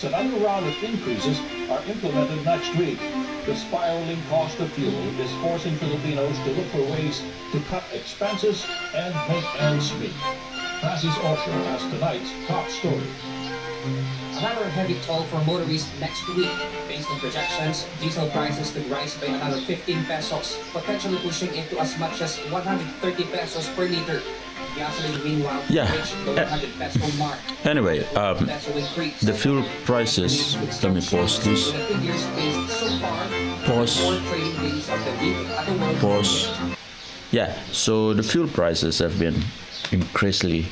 Another round of increases are implemented next week. The spiraling cost of fuel is forcing Filipinos to look for ways to cut expenses and make ends meet. Francis Osho has tonight's top story. Another heavy toll for motorists next week. Based on projections, diesel prices could rise by another 15 pesos, potentially pushing it to as much as 130 pesos per liter. Gasoline, meanwhile, reached the 100 peso mark. Anyway, the fuel prices, let me pause this. Pause. Yeah, so the fuel prices have been increasing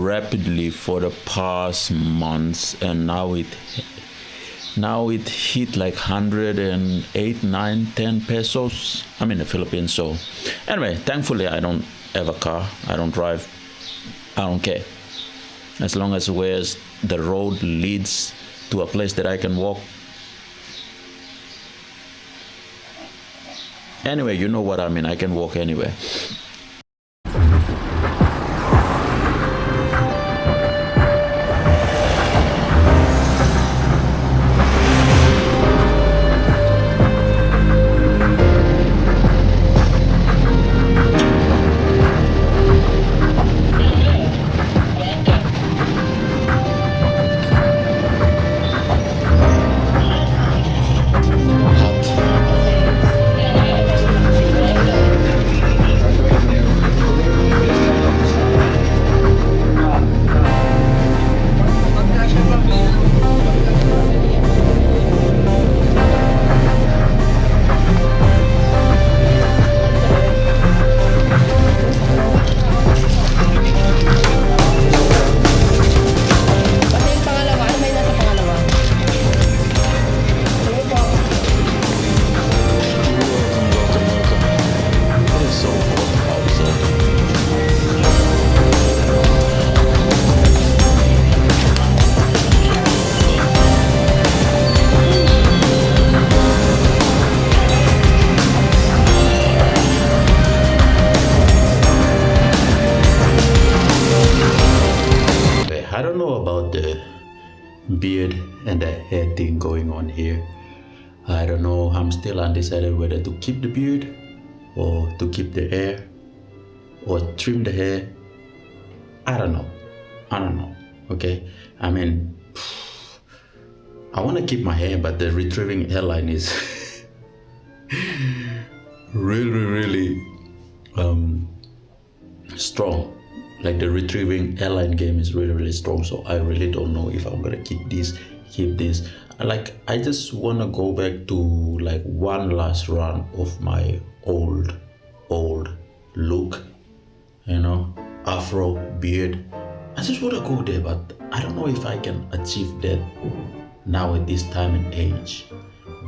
rapidly for the past months, and now it hit like 108, 9, 10 pesos. I'm in the Philippines, so anyway, thankfully I don't have a car, I don't drive, I don't care, as long as where the road leads to a place that I can walk. Anyway, you know what I mean, I can walk anywhere. I don't know about the beard and the hair thing going on here. I don't know, I'm still undecided whether to keep the beard or to keep the hair or trim the hair. I don't know, okay? I mean, I want to keep my hair, but the retrieving hairline is really strong. Like the retrieving airline game is really strong, so I really don't know if I'm gonna keep this. Like, I just wanna go back to like one last run of my old look, you know, afro beard. I just wanna go there, but I don't know if I can achieve that now at this time and age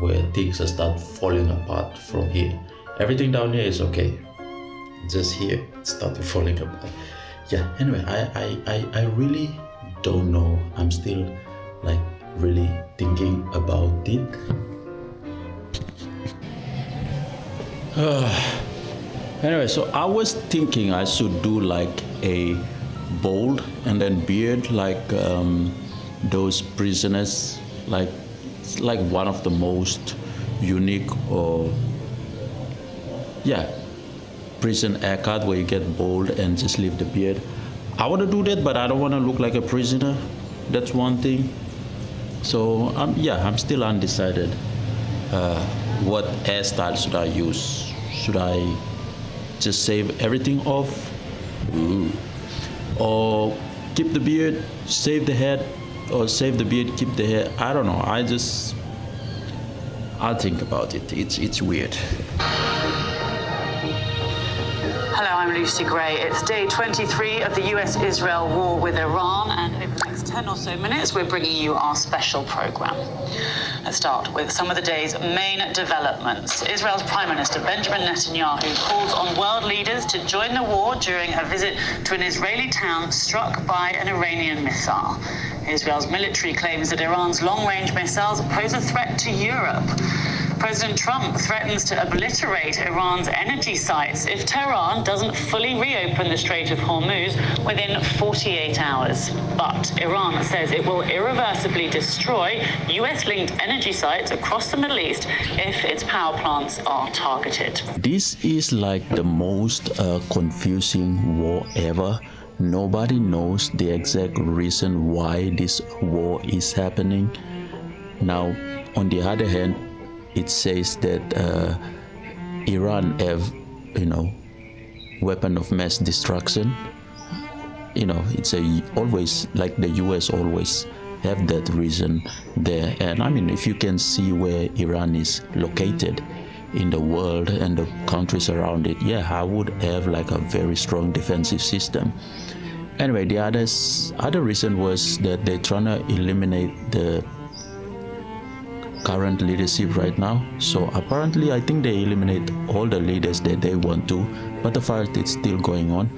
where things start falling apart from here. Everything down here is okay, just here it started falling apart. Yeah, anyway, I really don't know. I'm still like really thinking about it. Anyway, so I was thinking I should do like a bald and then beard, like those prisoners, like it's like one of the most unique or prison haircut where you get bald and just leave the beard. I want to do that, but I don't want to look like a prisoner. That's one thing. So I'm still undecided. What hairstyle should I use? Should I just shave everything off? Or keep the beard, shave the head, or shave the beard, keep the hair? I don't know. I'll think about it. It's weird. Hello, I'm Lucy Gray. It's day 23 of the US-Israel war with Iran, and over the next 10 or so minutes, we're bringing you our special program. Let's start with some of the day's main developments. Israel's Prime Minister Benjamin Netanyahu calls on world leaders to join the war during a visit to an Israeli town struck by an Iranian missile. Israel's military claims that Iran's long-range missiles pose a threat to Europe. President Trump threatens to obliterate Iran's energy sites if Tehran doesn't fully reopen the Strait of Hormuz within 48 hours. But Iran says it will irreversibly destroy US-linked energy sites across the Middle East if its power plants are targeted. This is like the most confusing war ever. Nobody knows the exact reason why this war is happening. Now, on the other hand, it says that Iran have, weapon of mass destruction. It's always like the US always have that reason there. And I mean, if you can see where Iran is located in the world and the countries around it, yeah, I would have like a very strong defensive system. Anyway, the other reason was that they're trying to eliminate the current leadership right now. So apparently, I think they eliminate all the leaders that they want to, but the fight is still going on.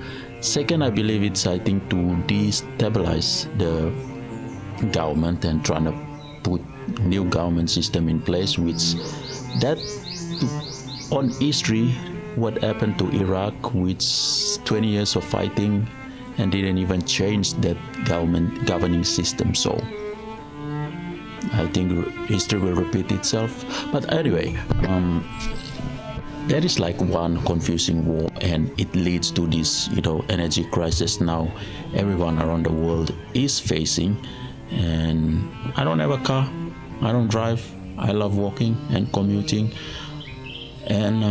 Second, I believe it's, to destabilize the government and trying to put new government system in place, which that on history, what happened to Iraq, which 20 years of fighting and didn't even change that governing system. So I think history will repeat itself. But anyway, there is like one confusing war, and it leads to this, energy crisis now everyone around the world is facing. And I don't have a car, I don't drive, I love walking and commuting. And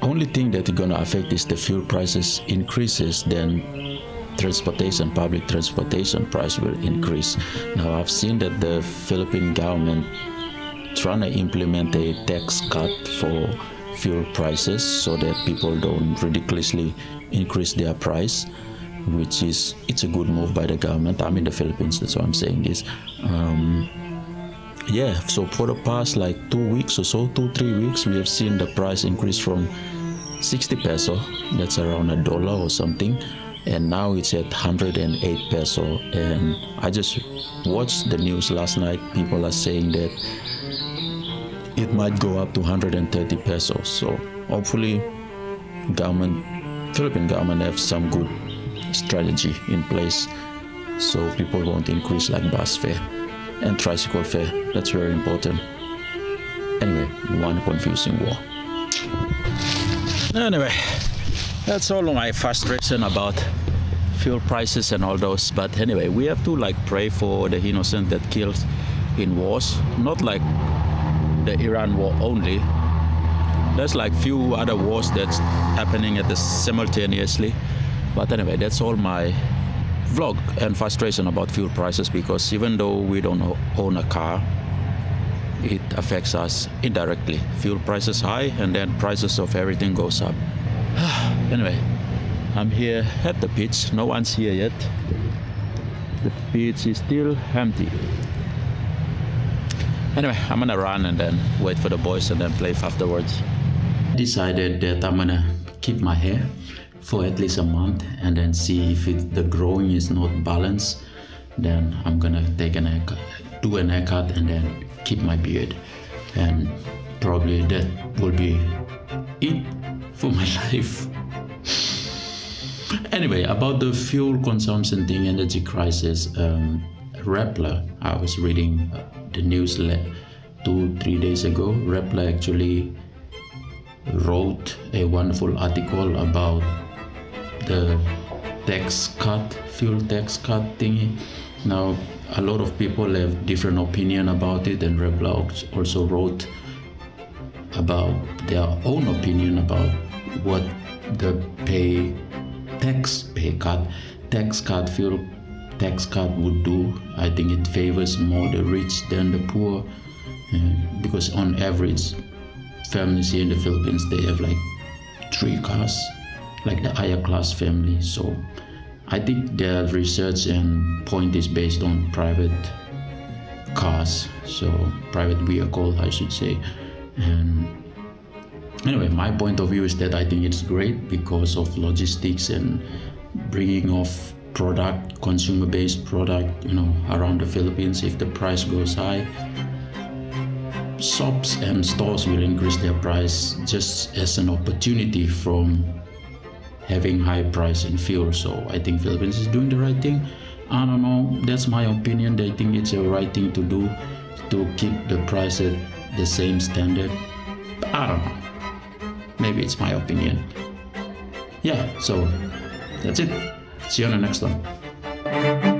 only thing that's gonna affect is the fuel prices increases, then public transportation price will increase. Now I've seen that the Philippine government trying to implement a tax cut for fuel prices so that people don't ridiculously increase their price, which is, it's a good move by the government. I'm in the Philippines, that's why I'm saying this. So for the past like 2 weeks or so, 2-3 weeks, we have seen the price increase from 60 peso, that's around $1 or something, and now it's at 108 peso. And I just watched the news last night. People are saying that it might go up to 130 pesos. So hopefully Philippine government have some good strategy in place so people won't increase like bus fare and tricycle fare. That's very important. Anyway, one confusing war. Anyway, that's all my frustration about fuel prices and all those. But anyway, we have to like pray for the innocent that killed in wars, not like the Iran war only. There's like few other wars that's happening simultaneously. But anyway, that's all my vlog and frustration about fuel prices, because even though we don't own a car, it affects us indirectly. Fuel prices high, and then prices of everything goes up. Anyway, I'm here at the beach. No one's here yet. The beach is still empty. Anyway, I'm gonna run and then wait for the boys and then play afterwards. Decided that I'm gonna keep my hair for at least a month and then see if the growing is not balanced. Then I'm gonna take do an haircut and then keep my beard, and probably that will be it for my life. Anyway, about the fuel consumption thing, energy crisis, Rappler, I was reading the news 2-3 days ago. Rappler actually wrote a wonderful article about the fuel tax cut thingy. Now, a lot of people have different opinion about it, and Rappler also wrote about their own opinion about what the fuel tax cut would do. I think it favors more the rich than the poor, because on average, families here in the Philippines, they have like 3 cars, like the higher class family. So I think their research and point is based on private cars, so private vehicle, I should say. And anyway, my point of view is that I think it's great because of logistics and bringing of consumer-based product, around the Philippines. If the price goes high, shops and stores will increase their price just as an opportunity from having high price in fuel. So I think Philippines is doing the right thing. I don't know, that's my opinion. I think it's the right thing to do, to keep the price at the same standard. But I don't know, maybe it's my opinion. Yeah, so that's it. See you on the next one.